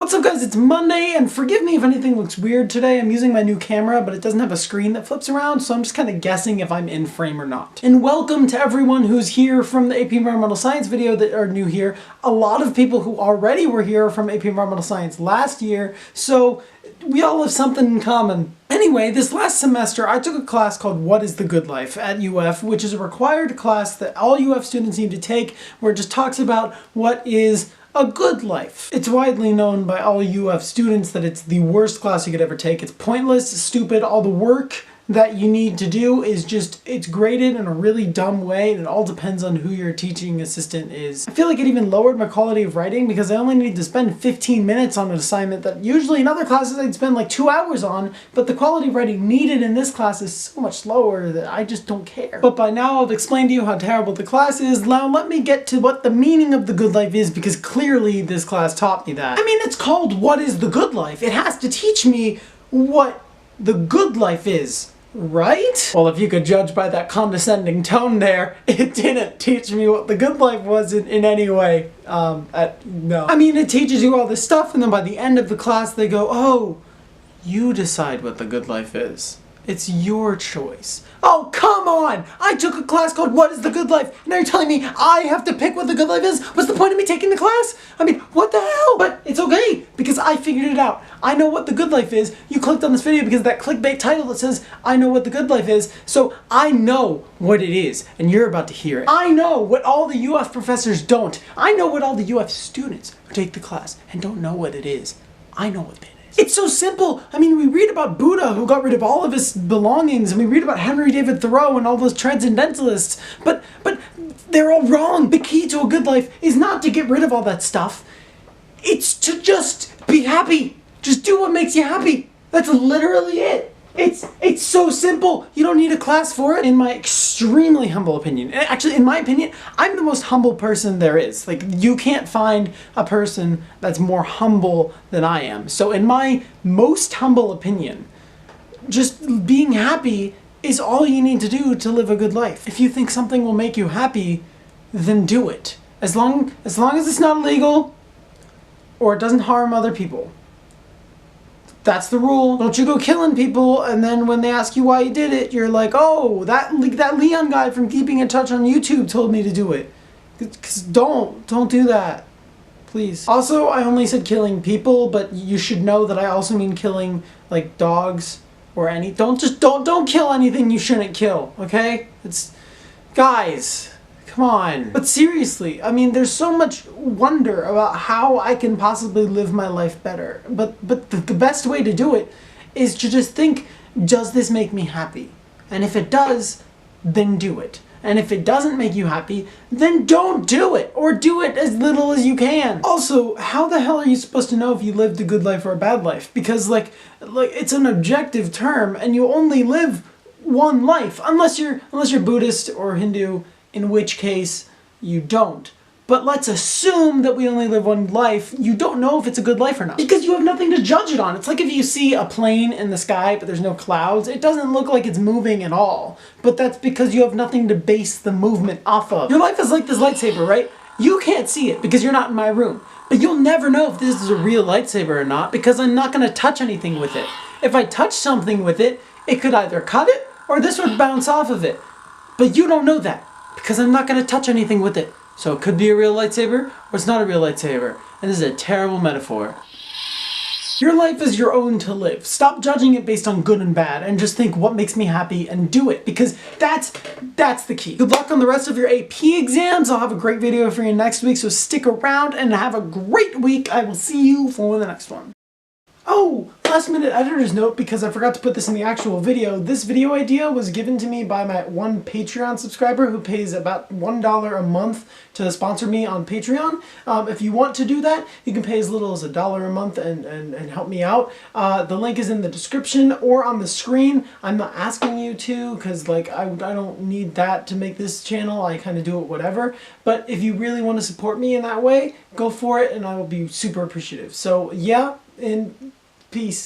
What's up guys, it's Monday, and forgive me if anything looks weird today. I'm using my new camera, but it doesn't have a screen that flips around, so I'm just kind of guessing if I'm in frame or not. And welcome to everyone who's here from the AP Environmental Science video that are new here. A lot of people who already were here from AP Environmental Science last year, so we all have something in common. Anyway, this last semester I took a class called What is the Good Life at UF, which is a required class that all UF students need to take, where it just talks about what is a good life. It's widely known by all UF students that it's the worst class you could ever take. It's pointless, stupid, all the work that you need to do is just, it's graded in a really dumb way, and it all depends on who your teaching assistant is. I feel like it even lowered my quality of writing because I only need to spend 15 minutes on an assignment that usually in other classes I'd spend like 2 hours on, but the quality of writing needed in this class is so much lower that I just don't care. But by now I've explained to you how terrible the class is. Now let me get to what the meaning of the good life is, because clearly this class taught me that. I mean, it's called What is the Good Life? It has to teach me what the good life is. Right? Well, if you could judge by that condescending tone there, it didn't teach me what the good life was in any way. No. I mean, it teaches you all this stuff, and then by the end of the class they go, oh, you decide what the good life is. It's your choice. Oh, come on! I took a class called What is the Good Life? And now you're telling me I have to pick what the good life is? What's the point of me taking the class? I mean, what the hell? But it's okay, because I figured it out. I know what the good life is. You clicked on this video because of that clickbait title that says, I know what the good life is. So I know what it is, and you're about to hear it. I know what all the UF professors don't. I know what all the UF students who take the class and don't know what it is. I know what it is. It's so simple. I mean, we read about Buddha who got rid of all of his belongings, and we read about Henry David Thoreau and all those transcendentalists, but they're all wrong. The key to a good life is not to get rid of all that stuff. It's to just be happy. Just do what makes you happy. That's literally it. It's so simple. You don't need a class for it. In my extremely humble opinion, actually in my opinion, I'm the most humble person there is. Like, you can't find a person that's more humble than I am. So in my most humble opinion, just being happy is all you need to do to live a good life. If you think something will make you happy, then do it. As long as it's not illegal or it doesn't harm other people. That's the rule. Don't you go killing people, and then when they ask you why you did it, you're like, oh, that Leon guy from Keeping in Touch on YouTube told me to do it. Because don't do that. Please. Also, I only said killing people, but you should know that I also mean killing, like, dogs or any. Don't kill anything you shouldn't kill, okay? Guys. Come on. But seriously, I mean, there's so much wonder about how I can possibly live my life better. But the best way to do it is to just think, does this make me happy? And if it does, then do it. And if it doesn't make you happy, then don't do it, or do it as little as you can. Also, how the hell are you supposed to know if you lived a good life or a bad life? Because like it's an objective term, and you only live one life, unless you're Buddhist or Hindu, in which case you don't. But let's assume that we only live one life. You don't know if it's a good life or not, because you have nothing to judge it on. It's like if you see a plane in the sky but there's no clouds, it doesn't look like it's moving at all. But that's because you have nothing to base the movement off of. Your life is like this lightsaber, right? You can't see it because you're not in my room. But you'll never know if this is a real lightsaber or not, because I'm not going to touch anything with it. If I touch something with it, it could either cut it or this would bounce off of it. But you don't know that, because I'm not going to touch anything with it. So it could be a real lightsaber, or it's not a real lightsaber. And this is a terrible metaphor. Your life is your own to live. Stop judging it based on good and bad, and just think what makes me happy and do it, because that's the key. Good luck on the rest of your AP exams. I'll have a great video for you next week, so stick around and have a great week. I will see you for the next one. Oh, last minute editor's note, because I forgot to put this in the actual video. This video idea was given to me by my one Patreon subscriber who pays about $1 a month to sponsor me on Patreon. If you want to do that, you can pay as little as $1 a month and help me out. The link is in the description or on the screen. I'm not asking you to, because like I don't need that to make this channel. I kind of do it whatever. But if you really want to support me in that way, go for it, and I will be super appreciative. So yeah, and peace.